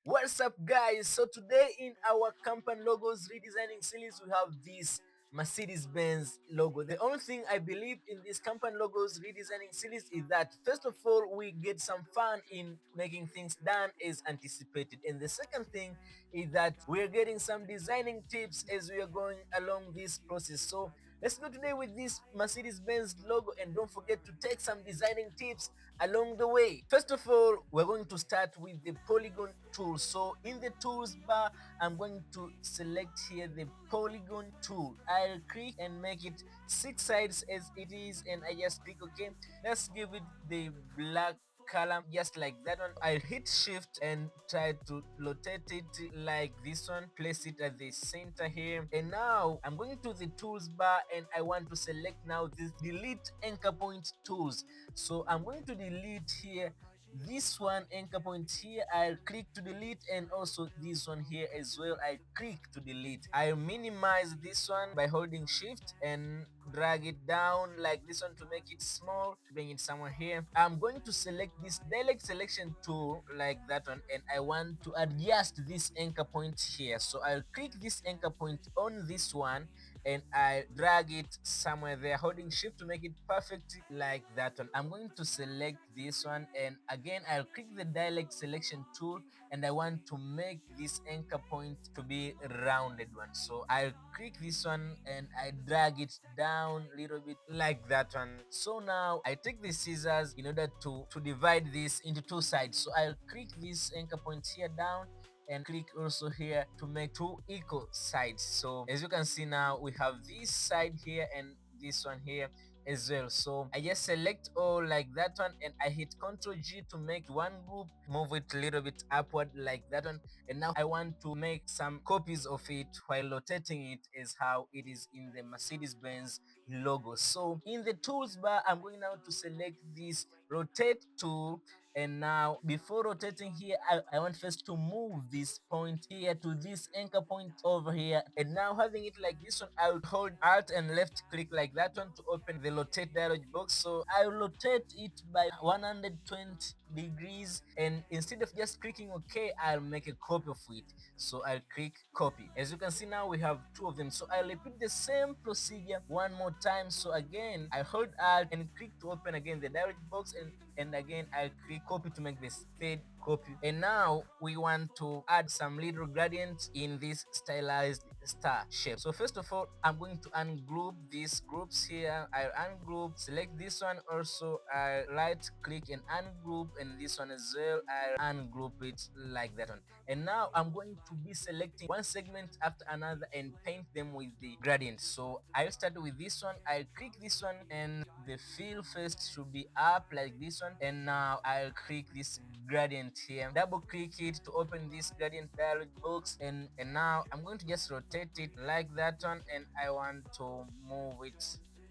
What's up, guys? So today in our company logos redesigning series, we have this Mercedes-Benz logo. The only thing I believe in this company logos redesigning series is that first of all, we get some fun in making things done as anticipated, and the second thing is that we're getting some designing tips as we are going along this process. So let's go today with this Mercedes-Benz logo, and don't forget to take some designing tips along the way. First of all, we're going to start with the polygon tool. So in the tools bar, I'm going to select here the polygon tool. I'll click and make it 6 sides as it is, and I just click OK. Let's give it the black color just like that one. I'll hit shift and try to rotate it like this one, place it at the center here, and now I'm going to the tools bar and I want to select now this delete anchor point tools. So I'm going to delete here this one anchor point here. I'll click to delete, and also this one here as well, I click to delete. I'll minimize this one by holding shift and drag it down like this one to make it small, bring it somewhere here. I'm going to select this direct selection tool like that one, and I want to adjust this anchor point here. So I'll click this anchor point on this one and I drag it somewhere there, holding shift to make it perfect like that one. I'm going to select this one, and again I'll click the direct selection tool, and I want to make this anchor point to be a rounded one. So I'll click this one and I drag it down a little bit like that one. So now I take the scissors in order to divide this into two sides. So I'll click this anchor point here down and click also here to make two equal sides. So as you can see now, we have this side here and this one here as well. So I just select all like that one, and I hit Ctrl G to make one group, move it a little bit upward like that one, and now I want to make some copies of it while rotating it as how it is in the Mercedes-Benz logo. So in the tools bar, I'm going now to select this rotate tool, and now before rotating here, I want first to move this point here to this anchor point over here, and now having it like this one, I would hold alt and left click like that one to open the rotate dialog box. So I will rotate it by 120 degrees, and instead of just clicking OK, I'll make a copy of it. So I'll click copy. As you can see now, we have two of them. So I'll repeat the same procedure one more time. So again, I hold alt and click to open again the dialog box, and again I'll click copy to make this third copy. And now we want to add some little gradients in this stylized star shape. So first of all, I'm going to ungroup these groups here. I'll ungroup, select this one, also I'll right click and ungroup, and this one as well, I'll ungroup it like that one. And now I'm going to be selecting one segment after another and paint them with the gradient. So I'll start with this one. I'll click this one, and the fill first should be up like this one, and now I'll click this gradient here, double click it to open this gradient dialog box, and now I'm going to just rotate it like that one, and I want to move it,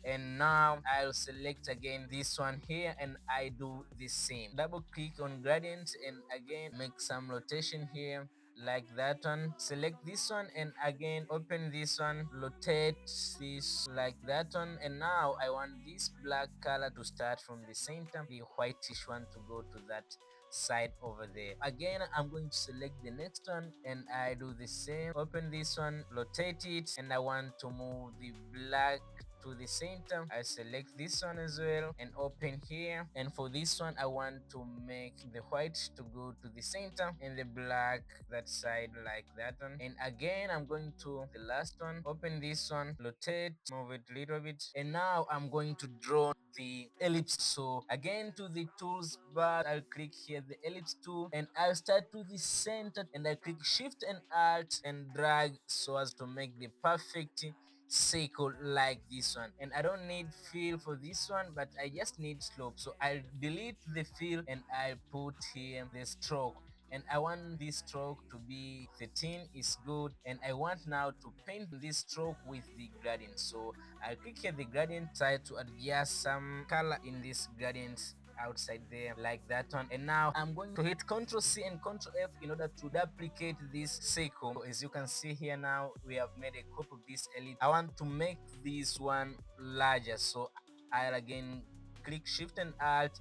and now I'll select again this one here and I do the same, double click on gradient and again make some rotation here like that one, select this one and again open this one, rotate this like that one, and now I want this black color to start from the center, the whitish one to go to that side over there. Again, I'm going to select the next one and I do the same, open this one, rotate it, and I want to move the black to the center. I select this one as well and open here, and for this one I want to make the white to go to the center and the black that side like that one. And again, I'm going to the last one, open this one, rotate, move it a little bit, and now I'm going to draw the ellipse. So again, to the tools bar, I'll click here the ellipse tool and I'll start to the center, and I click shift and alt and drag so as to make the perfect circle like this one. And I don't need fill for this one, but I just need slope. So I'll delete the fill and I'll put here the stroke, and I want this stroke to be 13 is good, and I want now to paint this stroke with the gradient. So I'll click here the gradient, try to adjust some color in this gradient outside there like that one, and now I'm going to hit Ctrl C and Ctrl F in order to duplicate this circle. So as you can see here now, we have made a copy of this ellipse. I want to make this one larger, so I'll again click shift and alt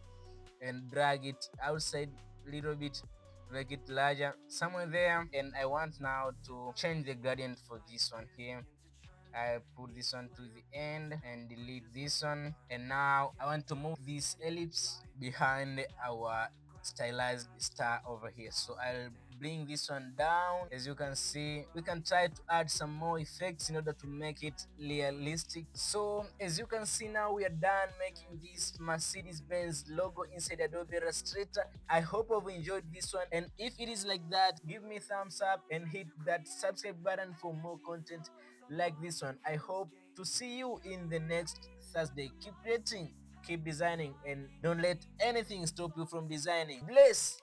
and drag it outside a little bit make it larger somewhere there. And I want now to change the gradient for this one here. I put this one to the end and delete this one. And now I want to move this ellipse behind our stylized star over here. So I'll bring this one down. As you can see, we can try to add some more effects in order to make it realistic. So as you can see, now we are done making this Mercedes-Benz logo inside Adobe Illustrator. I hope you've enjoyed this one, and if it is like that, give me thumbs up and hit that subscribe button for more content like this one. I hope to see you in the next Thursday. Keep creating, keep designing, and don't let anything stop you from designing. Bless!